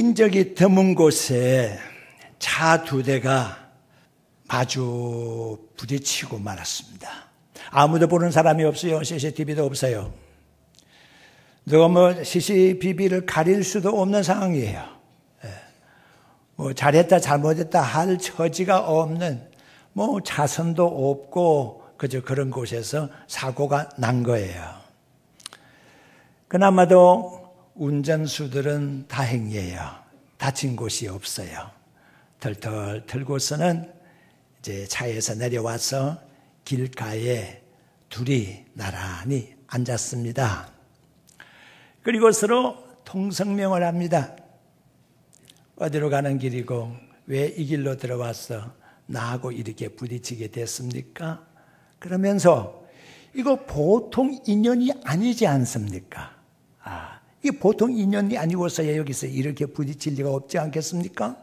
인적이 드문 곳에 차 두 대가 마주 부딪히고 말았습니다. 아무도 보는 사람이 없어요. CCTV도 없어요. 누가 CCTV를 가릴 수도 없는 상황이에요. 잘했다 잘못했다 할 처지가 없는 차선도 없고 그저 그런 곳에서 사고가 난 거예요. 그나마도 운전수들은 다행이에요. 다친 곳이 없어요. 털털 털고서는 이제 차에서 내려와서 길가에 둘이 나란히 앉았습니다. 그리고 서로 통성명을 합니다. 어디로 가는 길이고 왜 이 길로 들어와서 나하고 이렇게 부딪히게 됐습니까? 그러면서 이거 보통 인연이 아니지 않습니까? 이게 보통 인연이 아니고서야 여기서 이렇게 부딪힐 리가 없지 않겠습니까?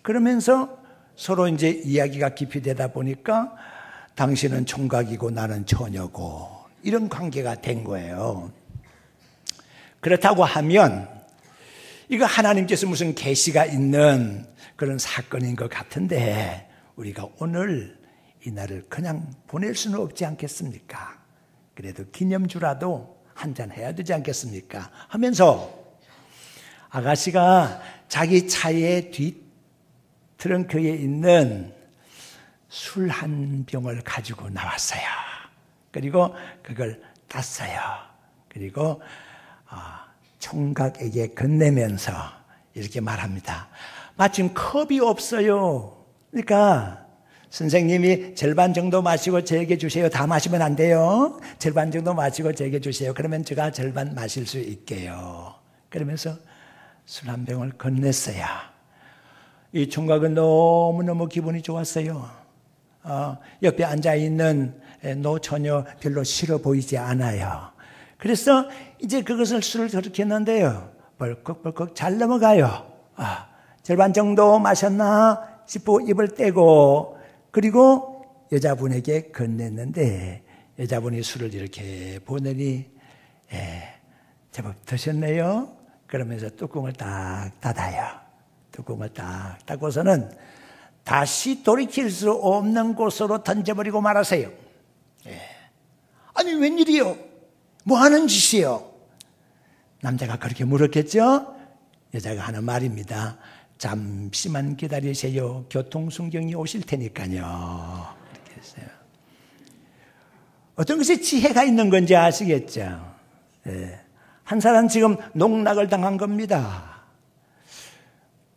그러면서 서로 이제 이야기가 깊이 되다 보니까 당신은 총각이고 나는 처녀고 이런 관계가 된 거예요. 그렇다고 하면 이거 하나님께서 무슨 계시가 있는 그런 사건인 것 같은데 우리가 오늘 이 날을 그냥 보낼 수는 없지 않겠습니까? 그래도 기념주라도 한잔 해야 되지 않겠습니까? 하면서 아가씨가 자기 차의 뒷 트렁크에 있는 술 한 병을 가지고 나왔어요. 그리고 그걸 땄어요. 그리고 총각에게 건네면서 이렇게 말합니다. 마침 컵이 없어요. 그러니까 선생님이 절반 정도 마시고 저에게 주세요. 다 마시면 안 돼요. 절반 정도 마시고 저에게 주세요. 그러면 제가 절반 마실 수 있게요. 그러면서 술 한 병을 건넸어요. 이 총각은 너무너무 기분이 좋았어요. 옆에 앉아있는 노처녀 별로 싫어 보이지 않아요. 그래서 이제 그것을 술을 저렇게 했는데요. 벌컥벌컥 잘 넘어가요. 절반 정도 마셨나 싶고 입을 떼고 그리고 여자분에게 건넸는데 여자분이 술을 이렇게 보더니 제법 드셨네요. 그러면서 뚜껑을 딱 닫아요. 뚜껑을 딱 닫고서는 다시 돌이킬 수 없는 곳으로 던져버리고 말하세요. 아니 웬일이요? 뭐 하는 짓이요? 남자가 그렇게 물었겠죠? 여자가 하는 말입니다. 잠시만 기다리세요. 교통순경이 오실 테니까요. 그렇게 했어요. 어떤 것에 지혜가 있는 건지 아시겠죠? 한 사람 지금 농락을 당한 겁니다.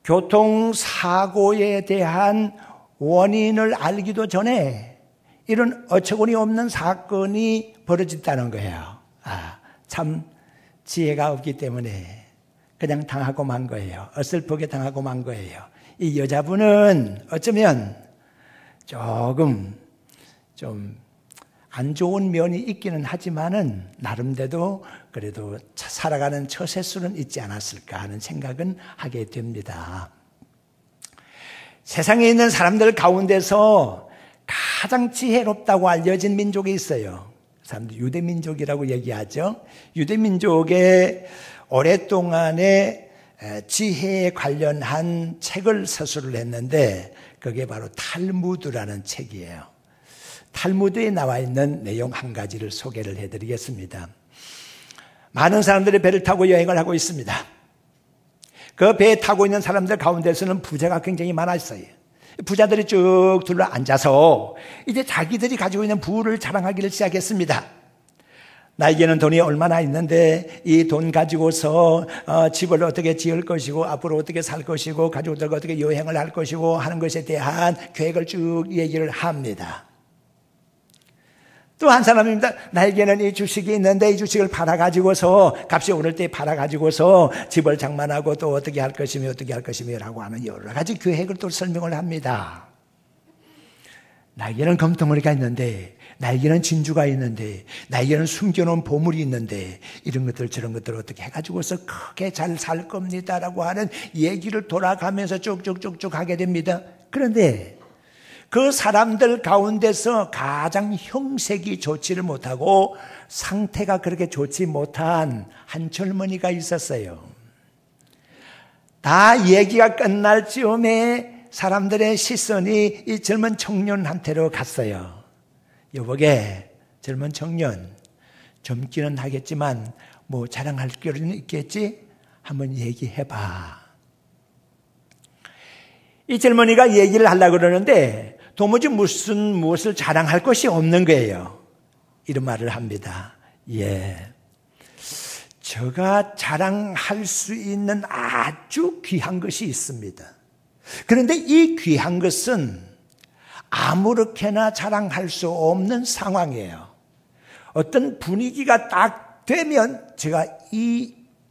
교통사고에 대한 원인을 알기도 전에 이런 어처구니 없는 사건이 벌어졌다는 거예요. 참 지혜가 없기 때문에 그냥 당하고 만 거예요. 어설프게 당하고 만 거예요. 이 여자분은 어쩌면 조금 좀 안 좋은 면이 있기는 하지만은 나름대로 그래도 살아가는 처세수는 있지 않았을까 하는 생각은 하게 됩니다. 세상에 있는 사람들 가운데서 가장 지혜롭다고 알려진 민족이 있어요. 사람들 유대민족이라고 얘기하죠. 유대민족의 오랫동안의 지혜에 관련한 책을 서술을 했는데 그게 바로 탈무드라는 책이에요. 탈무드에 나와 있는 내용 한 가지를 소개를 해드리겠습니다. 많은 사람들이 배를 타고 여행을 하고 있습니다. 그 배에 타고 있는 사람들 가운데서는 부자가 굉장히 많았어요. 부자들이 쭉 둘러 앉아서 이제 자기들이 가지고 있는 부를 자랑하기를 시작했습니다. 나에게는 돈이 얼마나 있는데 이 돈 가지고서 집을 어떻게 지을 것이고 앞으로 어떻게 살 것이고 가족들과 어떻게 여행을 할 것이고 하는 것에 대한 계획을 쭉 얘기를 합니다. 또 한 사람입니다. 나에게는 이 주식이 있는데 이 주식을 팔아가지고서 값이 오를 때 팔아가지고서 집을 장만하고 또 어떻게 할 것이며 어떻게 할 것이며 라고 하는 여러 가지 계획을 또 설명을 합니다. 나에게는 금덩어리가 있는데 나에게는 진주가 있는데 나에게는 숨겨놓은 보물이 있는데 이런 것들 저런 것들 어떻게 해가지고서 크게 잘 살 겁니다라고 하는 얘기를 돌아가면서 쭉쭉쭉쭉 하게 됩니다. 그런데 그 사람들 가운데서 가장 형색이 좋지를 못하고 상태가 그렇게 좋지 못한 한 젊은이가 있었어요. 다 얘기가 끝날 즈음에 사람들의 시선이 이 젊은 청년한테로 갔어요. 여보게, 젊은 청년, 젊기는 하겠지만 뭐 자랑할 거리는 있겠지? 한번 얘기해봐. 이 젊은이가 얘기를 하려고 그러는데 도무지 무엇을 자랑할 것이 없는 거예요. 이런 말을 합니다. 제가 자랑할 수 있는 아주 귀한 것이 있습니다. 그런데 이 귀한 것은 아무렇게나 자랑할 수 없는 상황이에요. 어떤 분위기가 딱 되면 제가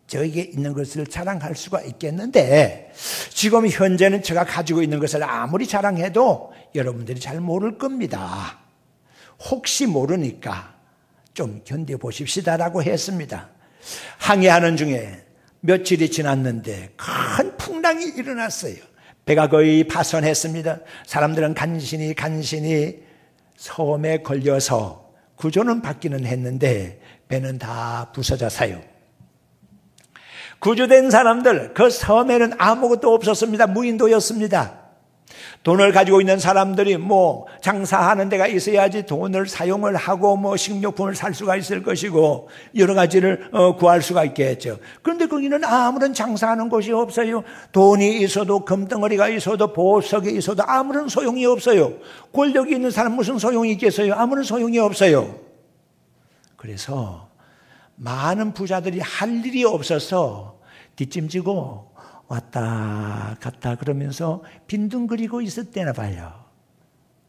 저에게 있는 것을 자랑할 수가 있겠는데, 지금 현재는 제가 가지고 있는 것을 아무리 자랑해도 여러분들이 잘 모를 겁니다. 혹시 모르니까 좀 견뎌보십시다라고 했습니다. 항해하는 중에 며칠이 지났는데 큰 풍랑이 일어났어요. 배가 거의 파손했습니다. 사람들은 간신히 섬에 걸려서 구조는 받기는 했는데 배는 다 부서져서요. 구조된 사람들, 그 섬에는 아무것도 없었습니다. 무인도였습니다. 돈을 가지고 있는 사람들이 장사하는 데가 있어야지 돈을 사용을 하고 식료품을 살 수가 있을 것이고 여러 가지를 구할 수가 있겠죠. 그런데 거기는 아무런 장사하는 곳이 없어요. 돈이 있어도, 금덩어리가 있어도, 보석이 있어도 아무런 소용이 없어요. 권력이 있는 사람 무슨 소용이 있겠어요? 아무런 소용이 없어요. 그래서 많은 부자들이 할 일이 없어서 뒷짐지고 왔다 갔다 그러면서 빈둥거리고 있었대나 봐요.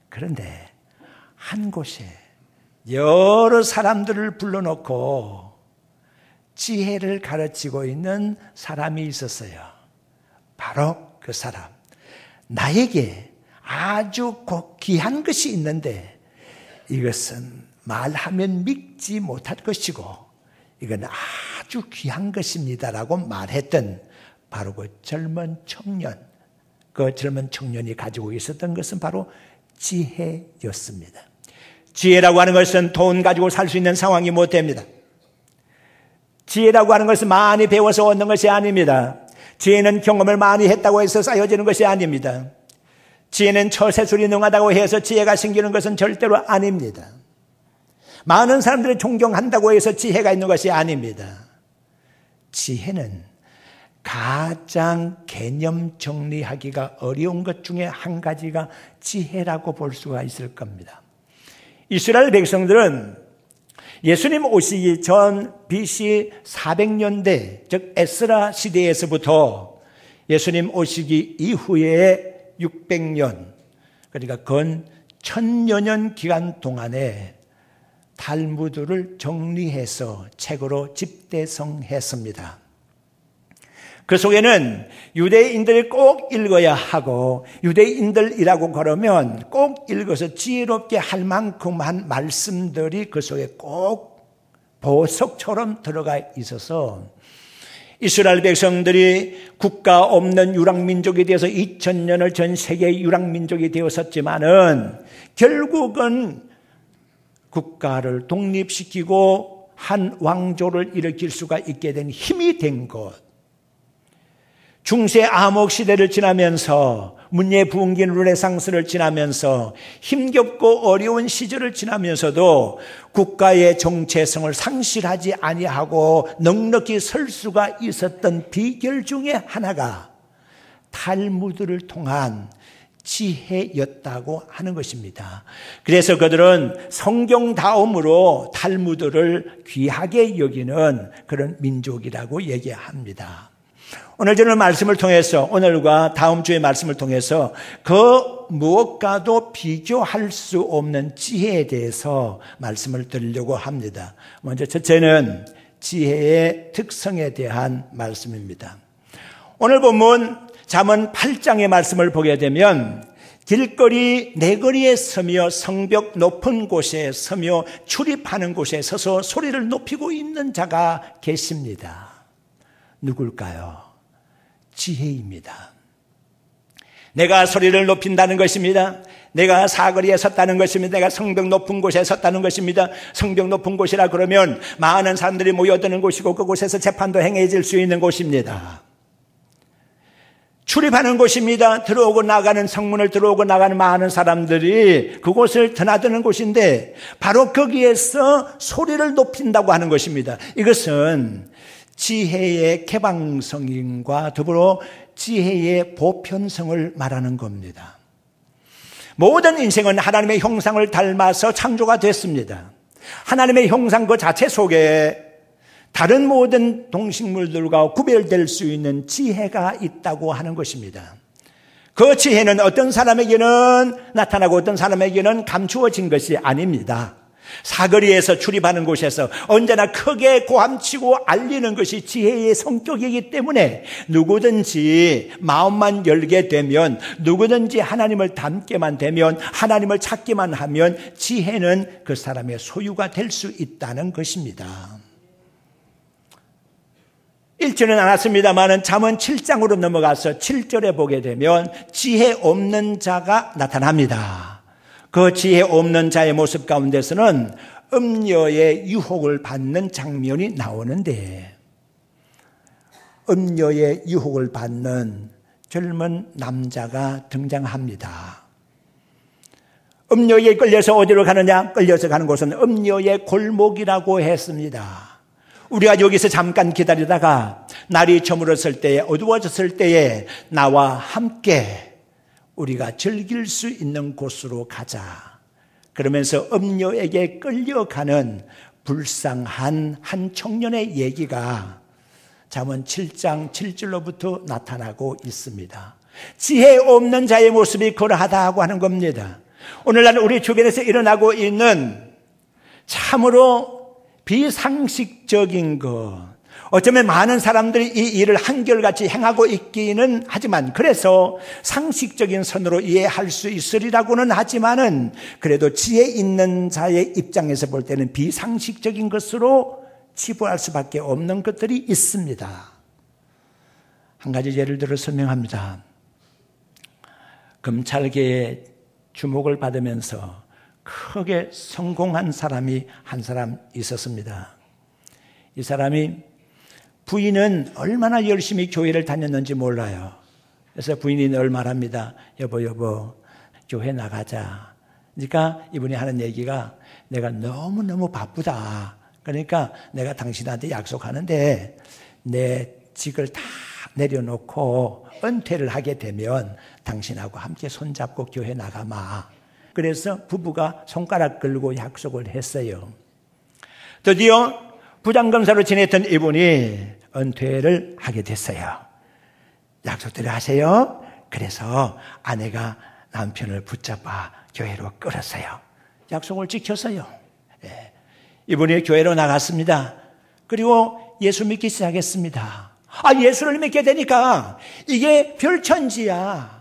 그런데 한 곳에 여러 사람들을 불러놓고 지혜를 가르치고 있는 사람이 있었어요. 바로 그 사람. 나에게 아주 귀한 것이 있는데 이것은 말하면 믿지 못할 것이고 이건 아주 귀한 것입니다라고 말했던 바로 그 젊은 청년, 그 젊은 청년이 가지고 있었던 것은 바로 지혜였습니다. 지혜라고 하는 것은 돈 가지고 살 수 있는 상황이 못 됩니다. 지혜라고 하는 것은 많이 배워서 얻는 것이 아닙니다. 지혜는 경험을 많이 했다고 해서 쌓여지는 것이 아닙니다. 지혜는 처세술이 능하다고 해서 지혜가 생기는 것은 절대로 아닙니다. 많은 사람들이 존경한다고 해서 지혜가 있는 것이 아닙니다. 지혜는 가장 개념 정리하기가 어려운 것 중에 한 가지가 지혜라고 볼 수가 있을 겁니다. 이스라엘 백성들은 예수님 오시기 전 BC 400년대, 즉 에스라 시대에서부터 예수님 오시기 이후에 600년, 그러니까 건 1000여 년 기간 동안에 탈무드를 정리해서 책으로 집대성했습니다. 그 속에는 유대인들이 꼭 읽어야 하고 유대인들이라고 그러면 꼭 읽어서 지혜롭게 할 만큼한 말씀들이 그 속에 꼭 보석처럼 들어가 있어서 이스라엘 백성들이 국가 없는 유랑민족이 되어서 2000년을 전 세계의 유랑민족이 되었었지만은 결국은 국가를 독립시키고 한 왕조를 일으킬 수가 있게 된 힘이 된 것. 중세 암흑 시대를 지나면서 문예 부흥기 르네상스를 지나면서 힘겹고 어려운 시절을 지나면서도 국가의 정체성을 상실하지 아니하고 넉넉히 설 수가 있었던 비결 중에 하나가 탈무드를 통한 지혜였다고 하는 것입니다. 그래서 그들은 성경 다음으로 탈무드를 귀하게 여기는 그런 민족이라고 얘기합니다. 오늘 저는 말씀을 통해서, 오늘과 다음 주의 말씀을 통해서 그 무엇과도 비교할 수 없는 지혜에 대해서 말씀을 드리려고 합니다. 먼저 첫째는 지혜의 특성에 대한 말씀입니다. 오늘 본문 잠언 8장의 말씀을 보게 되면 길거리 내거리에 서며 성벽 높은 곳에 서며 출입하는 곳에 서서 소리를 높이고 있는 자가 계십니다. 누굴까요? 지혜입니다. 내가 소리를 높인다는 것입니다. 내가 사거리에 섰다는 것입니다. 내가 성벽 높은 곳에 섰다는 것입니다. 성벽 높은 곳이라 그러면 많은 사람들이 모여드는 곳이고 그곳에서 재판도 행해질 수 있는 곳입니다. 출입하는 곳입니다. 들어오고 나가는, 성문을 들어오고 나가는 많은 사람들이 그곳을 드나드는 곳인데 바로 거기에서 소리를 높인다고 하는 것입니다. 이것은 지혜의 개방성과 더불어 지혜의 보편성을 말하는 겁니다. 모든 인생은 하나님의 형상을 닮아서 창조가 됐습니다. 하나님의 형상 그 자체 속에 다른 모든 동식물들과 구별될 수 있는 지혜가 있다고 하는 것입니다. 그 지혜는 어떤 사람에게는 나타나고 어떤 사람에게는 감추어진 것이 아닙니다. 사거리에서 출입하는 곳에서 언제나 크게 고함치고 알리는 것이 지혜의 성격이기 때문에 누구든지 마음만 열게 되면, 누구든지 하나님을 닮게만 되면, 하나님을 찾기만 하면 지혜는 그 사람의 소유가 될 수 있다는 것입니다. 읽지는 않았습니다만 잠언 7장으로 넘어가서 7절에 보게 되면 지혜 없는 자가 나타납니다. 그 지혜 없는 자의 모습 가운데서는 음녀의 유혹을 받는 장면이 나오는데, 음녀의 유혹을 받는 젊은 남자가 등장합니다. 음녀에 끌려서 어디로 가느냐? 끌려서 가는 곳은 음녀의 골목이라고 했습니다. 우리가 여기서 잠깐 기다리다가 날이 저물었을 때에, 어두워졌을 때에 나와 함께 우리가 즐길 수 있는 곳으로 가자. 그러면서 음녀에게 끌려가는 불쌍한 한 청년의 얘기가 잠언 7장 7절로부터 나타나고 있습니다. 지혜 없는 자의 모습이 그러하다고 하는 겁니다. 오늘날 우리 주변에서 일어나고 있는 참으로 비상식적인 것, 어쩌면 많은 사람들이 이 일을 한결같이 행하고 있기는 하지만, 그래서 상식적인 선으로 이해할 수 있으리라고는 하지만은 그래도 지혜 있는 자의 입장에서 볼 때는 비상식적인 것으로 치부할 수밖에 없는 것들이 있습니다. 한 가지 예를 들어 설명합니다. 검찰계의 주목을 받으면서 크게 성공한 사람이 한 사람 있었습니다. 이 사람이 부인은 얼마나 열심히 교회를 다녔는지 몰라요. 그래서 부인이 늘 말합니다. 여보 교회 나가자. 그러니까 이분이 하는 얘기가, 내가 너무너무 바쁘다. 그러니까 내가 당신한테 약속하는데 내 직을 다 내려놓고 은퇴를 하게 되면 당신하고 함께 손잡고 교회 나가마. 그래서 부부가 손가락 걸고 약속을 했어요. 드디어 부장검사로 지냈던 이분이 은퇴를 하게 됐어요. 약속대로 하세요. 그래서 아내가 남편을 붙잡아 교회로 끌었어요. 약속을 지켰어요. 네. 이분이 교회로 나갔습니다. 그리고 예수 믿기 시작했습니다. 예수를 믿게 되니까 이게 별천지야.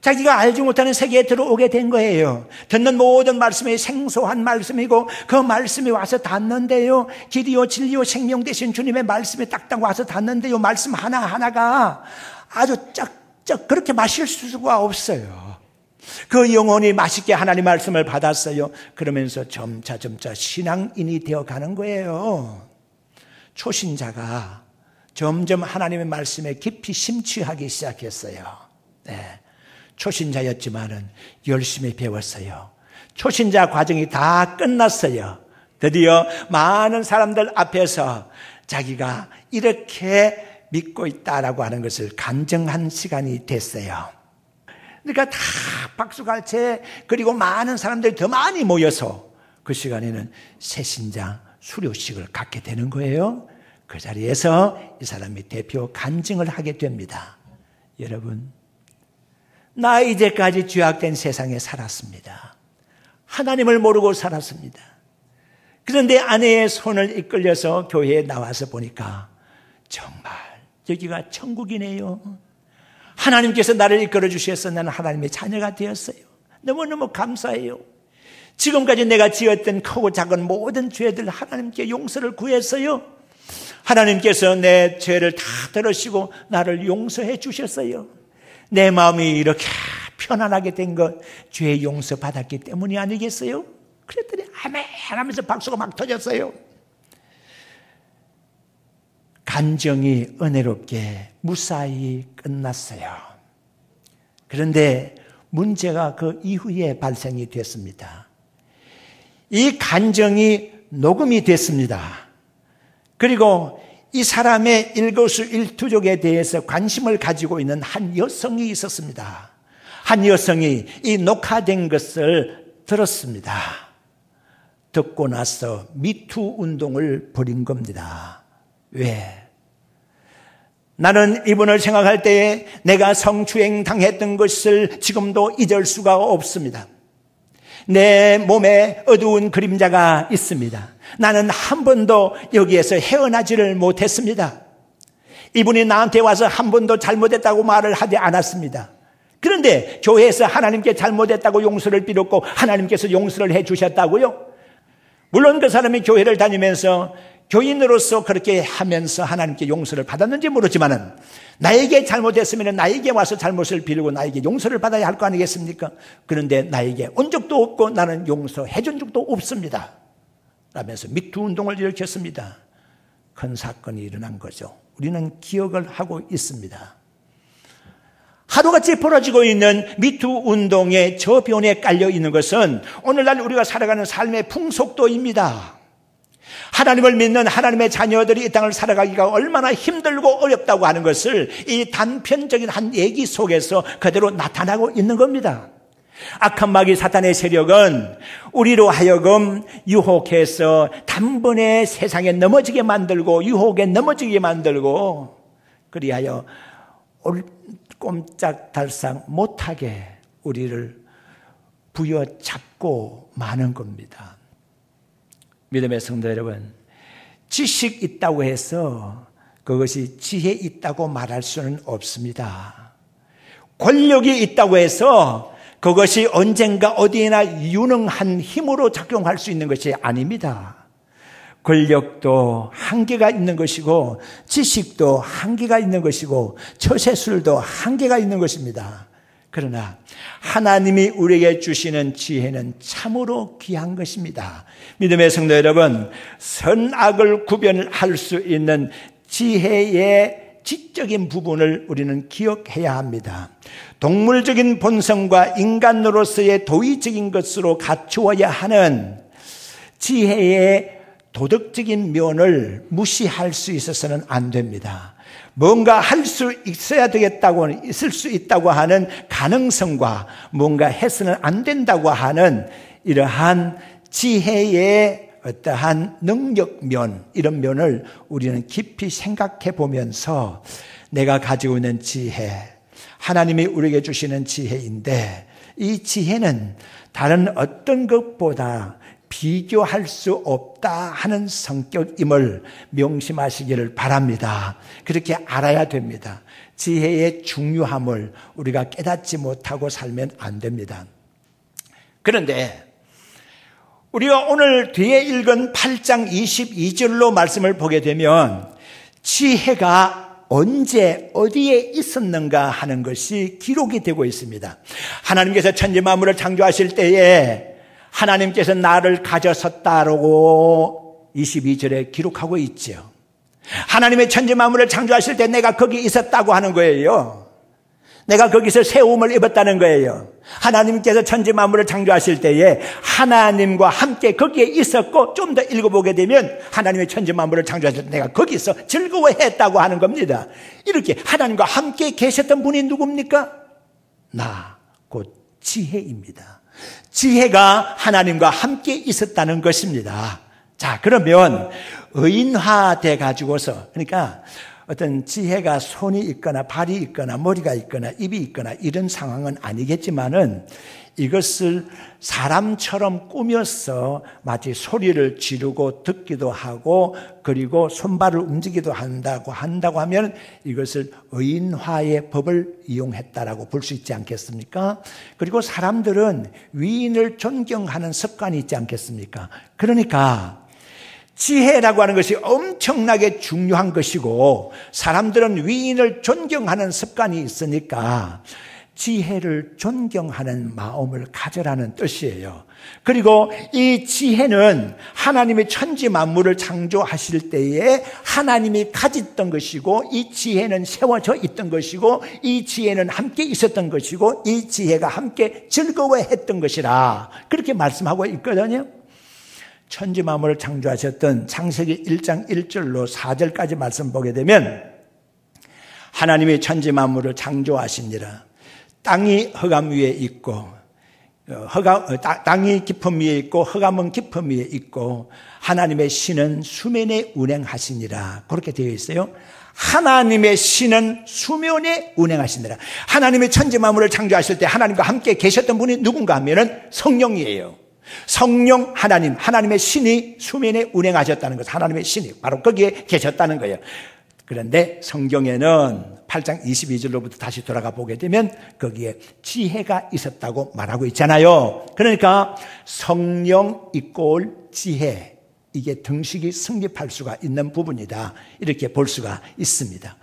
자기가 알지 못하는 세계에 들어오게 된 거예요. 듣는 모든 말씀이 생소한 말씀이고 그 말씀이 와서 닿는데요, 길이요 진리요 생명 되신 주님의 말씀이 딱딱 와서 닿는데요, 말씀 하나하나가 아주 쩍쩍 그렇게 마실 수가 없어요. 그 영혼이 맛있게 하나님 말씀을 받았어요. 그러면서 점차 신앙인이 되어가는 거예요. 초신자가 점점 하나님의 말씀에 깊이 심취하기 시작했어요. 네. 초신자였지만은 열심히 배웠어요. 초신자 과정이 다 끝났어요. 드디어 많은 사람들 앞에서 자기가 이렇게 믿고 있다라고 하는 것을 간증한 시간이 됐어요. 그러니까 다 박수갈채, 그리고 많은 사람들이 더 많이 모여서 그 시간에는 새신자 수료식을 갖게 되는 거예요. 그 자리에서 이 사람이 대표 간증을 하게 됩니다. 여러분, 나 이제까지 죄악된 세상에 살았습니다. 하나님을 모르고 살았습니다. 그런데 아내의 손을 이끌려서 교회에 나와서 보니까 정말 여기가 천국이네요. 하나님께서 나를 이끌어 주셔서 나는 하나님의 자녀가 되었어요. 너무너무 감사해요. 지금까지 내가 지었던 크고 작은 모든 죄들 하나님께 용서를 구했어요. 하나님께서 내 죄를 다 들으시고 나를 용서해 주셨어요. 내 마음이 이렇게 편안하게 된 것 죄 용서 받았기 때문이 아니겠어요? 그랬더니 아멘 하면서 박수가 막 터졌어요. 간증이 은혜롭게 무사히 끝났어요. 그런데 문제가 그 이후에 발생이 됐습니다. 이 간정이 녹음이 됐습니다. 그리고 이 사람의 일거수일투족에 대해서 관심을 가지고 있는 한 여성이 있었습니다. 한 여성이 이 녹화된 것을 들었습니다. 듣고 나서 미투 운동을 벌인 겁니다. 왜? 나는 이분을 생각할 때에 내가 성추행 당했던 것을 지금도 잊을 수가 없습니다. 내 몸에 어두운 그림자가 있습니다. 나는 한 번도 여기에서 헤어나지를 못했습니다. 이분이 나한테 와서 한 번도 잘못했다고 말을 하지 않았습니다. 그런데 교회에서 하나님께 잘못했다고 용서를 빌었고 하나님께서 용서를 해 주셨다고요? 물론 그 사람이 교회를 다니면서 교인으로서 그렇게 하면서 하나님께 용서를 받았는지 모르지만은 나에게 잘못했으면 나에게 와서 잘못을 빌고 나에게 용서를 받아야 할 거 아니겠습니까? 그런데 나에게 온 적도 없고 나는 용서해 준 적도 없습니다. 라면서 미투 운동을 일으켰습니다. 큰 사건이 일어난 거죠. 우리는 기억을 하고 있습니다. 하루같이 벌어지고 있는 미투 운동의 저변에 깔려 있는 것은 오늘날 우리가 살아가는 삶의 풍속도입니다. 하나님을 믿는 하나님의 자녀들이 이 땅을 살아가기가 얼마나 힘들고 어렵다고 하는 것을 이 단편적인 한 얘기 속에서 그대로 나타나고 있는 겁니다. 악한 마귀 사탄의 세력은 우리로 하여금 유혹해서 단번에 세상에 넘어지게 만들고 유혹에 넘어지게 만들고 그리하여 꼼짝달싹 못하게 우리를 부여잡고 마는 겁니다. 믿음의 성도 여러분, 지식 있다고 해서 그것이 지혜 있다고 말할 수는 없습니다. 권력이 있다고 해서 그것이 언젠가 어디에나 유능한 힘으로 작용할 수 있는 것이 아닙니다. 권력도 한계가 있는 것이고 지식도 한계가 있는 것이고 처세술도 한계가 있는 것입니다. 그러나 하나님이 우리에게 주시는 지혜는 참으로 귀한 것입니다. 믿음의 성도 여러분, 선악을 구별할 수 있는 지혜의 지적인 부분을 우리는 기억해야 합니다. 동물적인 본성과 인간으로서의 도의적인 것으로 갖추어야 하는 지혜의 도덕적인 면을 무시할 수 있어서는 안 됩니다. 뭔가 할 수 있어야 되겠다고, 있을 수 있다고 하는 가능성과 뭔가 해서는 안 된다고 하는 이러한 지혜의 어떠한 능력면, 이런 면을 우리는 깊이 생각해 보면서 내가 가지고 있는 지혜, 하나님이 우리에게 주시는 지혜인데 이 지혜는 다른 어떤 것보다 비교할 수 없다 하는 성격임을 명심하시기를 바랍니다. 그렇게 알아야 됩니다. 지혜의 중요함을 우리가 깨닫지 못하고 살면 안 됩니다. 그런데 우리가 오늘 뒤에 읽은 8장 22절로 말씀을 보게 되면 지혜가 언제 어디에 있었는가 하는 것이 기록이 되고 있습니다. 하나님께서 천지 만물을 창조하실 때에 하나님께서 나를 가졌었다라고 22절에 기록하고 있죠. 하나님의 천지 만물을 창조하실 때 내가 거기 있었다고 하는 거예요. 내가 거기서 세움을 입었다는 거예요. 하나님께서 천지 만물을 창조하실 때에 하나님과 함께 거기에 있었고, 좀 더 읽어보게 되면 하나님의 천지 만물을 창조하실 때 내가 거기서 즐거워했다고 하는 겁니다. 이렇게 하나님과 함께 계셨던 분이 누굽니까? 나, 곧 지혜입니다. 지혜가 하나님과 함께 있었다는 것입니다. 자, 그러면 의인화돼 가지고서, 그러니까 어떤 지혜가 손이 있거나 발이 있거나 머리가 있거나 입이 있거나 이런 상황은 아니겠지만은 이것을 사람처럼 꾸며서 마치 소리를 지르고 듣기도 하고 그리고 손발을 움직이기도 한다고 하면 이것을 의인화의 법을 이용했다라고 볼 수 있지 않겠습니까? 그리고 사람들은 위인을 존경하는 습관이 있지 않겠습니까? 그러니까 지혜라고 하는 것이 엄청나게 중요한 것이고 사람들은 위인을 존경하는 습관이 있으니까 지혜를 존경하는 마음을 가져라는 뜻이에요. 그리고 이 지혜는 하나님의 천지 만물을 창조하실 때에 하나님이 가졌던 것이고, 이 지혜는 세워져 있던 것이고, 이 지혜는 함께 있었던 것이고, 이 지혜가 함께 즐거워했던 것이라 그렇게 말씀하고 있거든요. 천지 만물을 창조하셨던 창세기 1장 1절로 4절까지 말씀 보게 되면, 하나님이 천지 만물을 창조하시니라. 땅이 흑암 위에 있고, 땅이 깊음 위에 있고 흑암은 깊음 위에 있고, 하나님의 신은 수면에 운행하시니라. 그렇게 되어 있어요. 하나님의 신은 수면에 운행하시니라. 하나님의 천지 만물을 창조하실 때 하나님과 함께 계셨던 분이 누군가 하면은 성령이에요. 성령 하나님, 하나님의 신이 수면에 운행하셨다는 것, 하나님의 신이 바로 거기에 계셨다는 거예요. 그런데 성경에는 8장 22절로부터 다시 돌아가 보게 되면 거기에 지혜가 있었다고 말하고 있잖아요. 그러니까 성령 이꼴 지혜, 이게 등식이 성립할 수가 있는 부분이다, 이렇게 볼 수가 있습니다.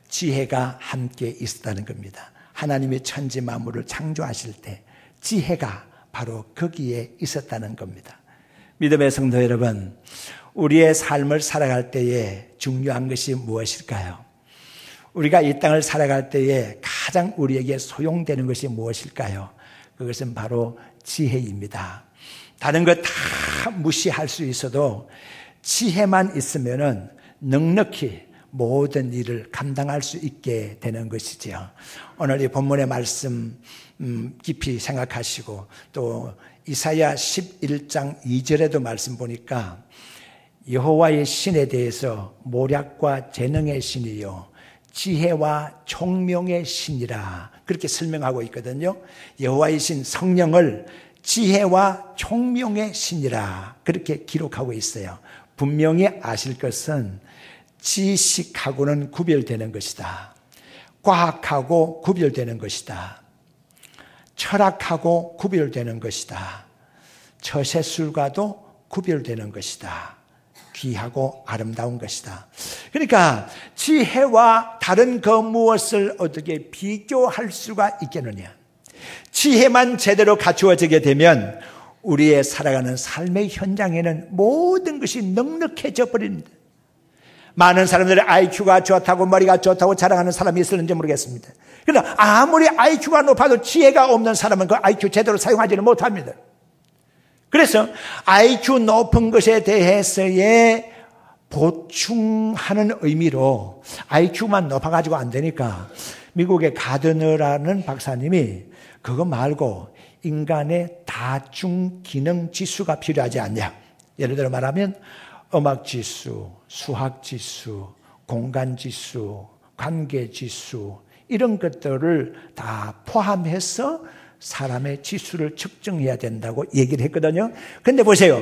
지혜가 함께 있었다는 겁니다. 하나님의 천지 만물을 창조하실 때 지혜가 바로 거기에 있었다는 겁니다. 믿음의 성도 여러분, 우리의 삶을 살아갈 때에 중요한 것이 무엇일까요? 우리가 이 땅을 살아갈 때에 가장 우리에게 소용되는 것이 무엇일까요? 그것은 바로 지혜입니다. 다른 것 다 무시할 수 있어도 지혜만 있으면은 넉넉히 모든 일을 감당할 수 있게 되는 것이지요. 오늘 이 본문의 말씀 깊이 생각하시고, 또 이사야 11장 2절에도 말씀 보니까 여호와의 신에 대해서 모략과 재능의 신이요 지혜와 총명의 신이라 그렇게 설명하고 있거든요. 여호와의 신 성령을 지혜와 총명의 신이라 그렇게 기록하고 있어요. 분명히 아실 것은 지식하고는 구별되는 것이다. 과학하고 구별되는 것이다. 철학하고 구별되는 것이다. 처세술과도 구별되는 것이다. 귀하고 아름다운 것이다. 그러니까 지혜와 다른 그 무엇을 어떻게 비교할 수가 있겠느냐. 지혜만 제대로 갖추어지게 되면 우리의 살아가는 삶의 현장에는 모든 것이 넉넉해져 버립니다. 많은 사람들이 IQ가 좋다고 머리가 좋다고 자랑하는 사람이 있었는지 모르겠습니다. 그러나 아무리 IQ가 높아도 지혜가 없는 사람은 그 IQ 제대로 사용하지는 못합니다. 그래서 IQ 높은 것에 대해서의 보충하는 의미로 IQ만 높아가지고 안 되니까 미국의 가드너라는 박사님이 그거 말고 인간의 다중기능 지수가 필요하지 않냐. 예를 들어 말하면 음악지수, 수학지수, 공간지수, 관계지수 이런 것들을 다 포함해서 사람의 지수를 측정해야 된다고 얘기를 했거든요. 그런데 보세요.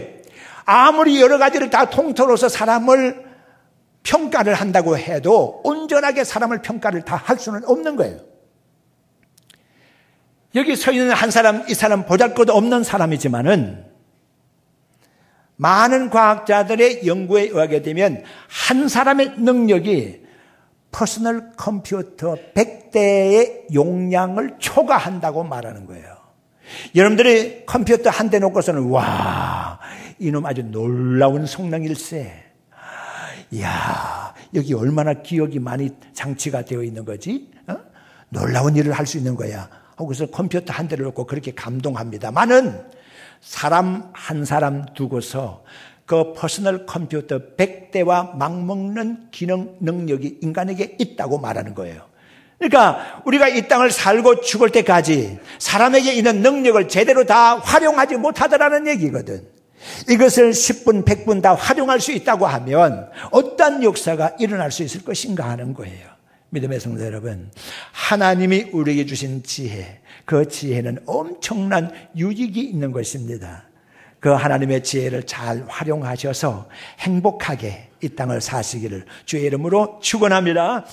아무리 여러 가지를 다 통틀어서 사람을 평가를 한다고 해도 온전하게 사람을 평가를 다 할 수는 없는 거예요. 여기 서 있는 한 사람, 이 사람 보잘것 없는 사람이지만은 많은 과학자들의 연구에 의하게 되면 한 사람의 능력이 퍼스널 컴퓨터 100대의 용량을 초과한다고 말하는 거예요. 여러분들이 컴퓨터 한 대 놓고서는 와, 이놈 아주 놀라운 성능일세. 이야, 여기 얼마나 기억이 많이 장치가 되어 있는 거지? 놀라운 일을 할 수 있는 거야. 하고서 컴퓨터 한 대를 놓고 그렇게 감동합니다만은 사람 한 사람 두고서 그 퍼스널 컴퓨터 100대와 맞먹는 기능 능력이 인간에게 있다고 말하는 거예요. 그러니까 우리가 이 땅을 살고 죽을 때까지 사람에게 있는 능력을 제대로 다 활용하지 못하더라는 얘기거든. 이것을 10분, 100분 다 활용할 수 있다고 하면 어떤 역사가 일어날 수 있을 것인가 하는 거예요. 믿음의 성도 여러분, 하나님이 우리에게 주신 지혜, 그 지혜는 엄청난 유익이 있는 것입니다. 그 하나님의 지혜를 잘 활용하셔서 행복하게 이 땅을 사시기를 주의 이름으로 축원합니다.